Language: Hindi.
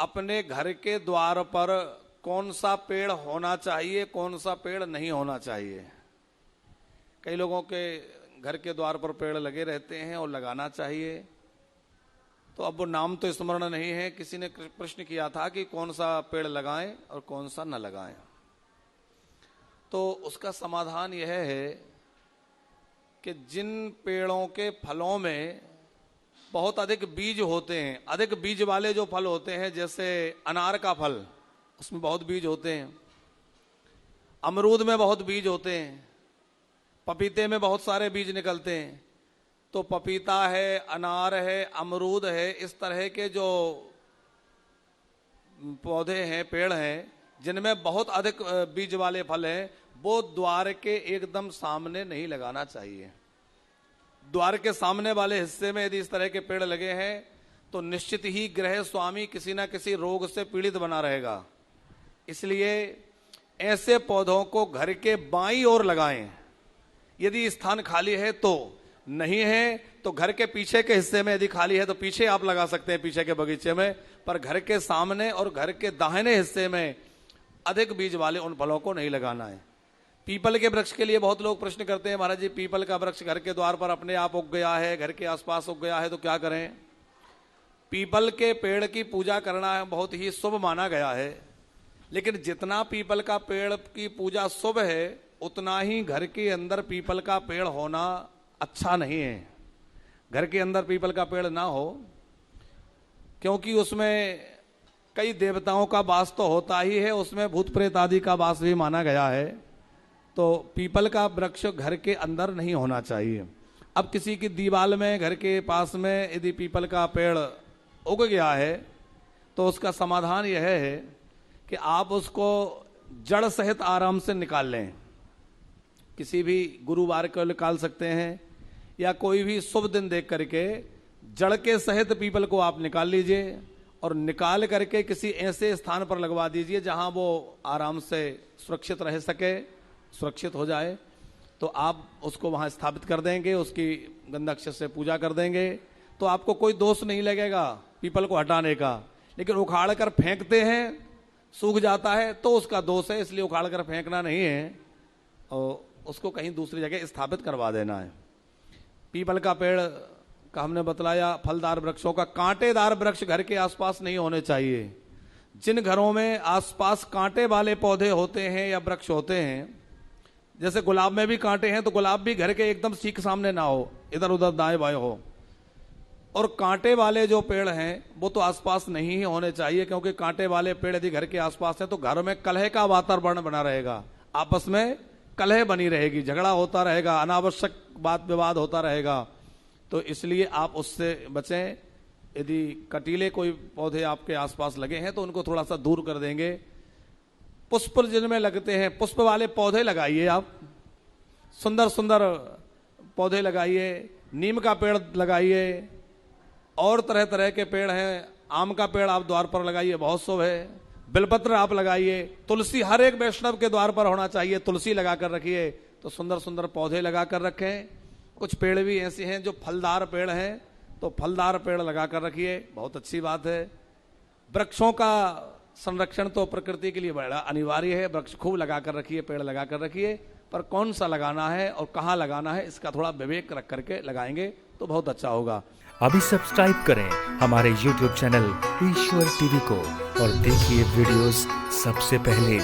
अपने घर के द्वार पर कौन सा पेड़ होना चाहिए, कौन सा पेड़ नहीं होना चाहिए। कई लोगों के घर के द्वार पर पेड़ लगे रहते हैं और लगाना चाहिए, तो अब वो नाम तो स्मरण नहीं है। किसी ने प्रश्न किया था कि कौन सा पेड़ लगाएं और कौन सा न लगाएं, तो उसका समाधान यह है कि जिन पेड़ों के फलों में बहुत अधिक बीज होते हैं, अधिक बीज वाले जो फल होते हैं, जैसे अनार का फल, उसमें बहुत बीज होते हैं, अमरूद में बहुत बीज होते हैं, पपीते में बहुत सारे बीज निकलते हैं, तो पपीता है, अनार है, अमरूद है, इस तरह के जो पौधे हैं, पेड़ हैं, जिनमें बहुत अधिक बीज वाले फल हैं, वो द्वार के एकदम सामने नहीं लगाना चाहिए। द्वार के सामने वाले हिस्से में यदि इस तरह के पेड़ लगे हैं तो निश्चित ही गृह स्वामी किसी ना किसी रोग से पीड़ित बना रहेगा। इसलिए ऐसे पौधों को घर के बाईं ओर लगाएं। यदि स्थान खाली है तो, नहीं है तो घर के पीछे के हिस्से में यदि खाली है तो पीछे आप लगा सकते हैं, पीछे के बगीचे में, पर घर के सामने और घर के दाहिने हिस्से में अधिक बीज वाले उन फलों को नहीं लगाना है। पीपल के वृक्ष के लिए बहुत लोग प्रश्न करते हैं, महाराज जी पीपल का वृक्ष घर के द्वार पर अपने आप उग गया है, घर के आसपास उग गया है, तो क्या करें। पीपल के पेड़ की पूजा करना बहुत ही शुभ माना गया है, लेकिन जितना पीपल का पेड़ की पूजा शुभ है उतना ही घर के अंदर पीपल का पेड़ होना अच्छा नहीं है। घर के अंदर पीपल का पेड़ ना हो, क्योंकि उसमें कई देवताओं का वास तो होता ही है, उसमें भूत प्रेत आदि का वास भी माना गया है, तो पीपल का वृक्ष घर के अंदर नहीं होना चाहिए। अब किसी की दीवार में, घर के पास में यदि पीपल का पेड़ उग गया है तो उसका समाधान यह है कि आप उसको जड़ सहित आराम से निकाल लें। किसी भी गुरुवार को निकाल सकते हैं, या कोई भी शुभ दिन देख करके जड़ के सहित पीपल को आप निकाल लीजिए और निकाल करके किसी ऐसे स्थान पर लगवा दीजिए जहां वो आराम से सुरक्षित रह सके, सुरक्षित हो जाए। तो आप उसको वहां स्थापित कर देंगे, उसकी गंधाक्षर से पूजा कर देंगे, तो आपको कोई दोष नहीं लगेगा पीपल को हटाने का। लेकिन उखाड़ कर फेंकते हैं, सूख जाता है, तो उसका दोष है। इसलिए उखाड़ कर फेंकना नहीं है और उसको कहीं दूसरी जगह स्थापित करवा देना है। पीपल का पेड़ का हमने बतलाया। फलदार वृक्षों का, कांटेदार वृक्ष घर के आसपास नहीं होने चाहिए। जिन घरों में आसपास कांटे वाले पौधे होते हैं या वृक्ष होते हैं, जैसे गुलाब में भी कांटे हैं, तो गुलाब भी घर के एकदम सीख सामने ना हो, इधर उधर दाएं बाएं हो। और कांटे वाले जो पेड़ हैं वो तो आसपास नहीं ही होने चाहिए, क्योंकि कांटे वाले पेड़ यदि घर के आसपास है तो घर में कलह का वातावरण बना रहेगा, आपस में कलह बनी रहेगी, झगड़ा होता रहेगा, अनावश्यक बात विवाद होता रहेगा। तो इसलिए आप उससे बचें। यदि कटीले कोई पौधे आपके आसपास लगे हैं तो उनको थोड़ा सा दूर कर देंगे। पुष्प जिनमें लगते हैं, पुष्प वाले पौधे लगाइए, आप सुंदर सुंदर पौधे लगाइए, नीम का पेड़ लगाइए, और तरह तरह के पेड़ हैं। आम का पेड़ आप द्वार पर लगाइए, बहुत शुभ है। बिलपत्र आप लगाइए। तुलसी हर एक वैष्णव के द्वार पर होना चाहिए, तुलसी लगा कर रखिए। तो सुंदर सुंदर पौधे लगा कर रखें। कुछ पेड़ भी ऐसे हैं जो फलदार पेड़ हैं, तो फलदार पेड़ लगा कर रखिए, बहुत अच्छी बात है। वृक्षों का संरक्षण तो प्रकृति के लिए बड़ा अनिवार्य है। वृक्ष खूब लगा कर रखिए, पेड़ लगा कर रखिए, पर कौन सा लगाना है और कहाँ लगाना है इसका थोड़ा विवेक रख करके लगाएंगे तो बहुत अच्छा होगा। अभी सब्सक्राइब करें हमारे YouTube चैनल ईश्वर टीवी को और देखिए वीडियोस सबसे पहले।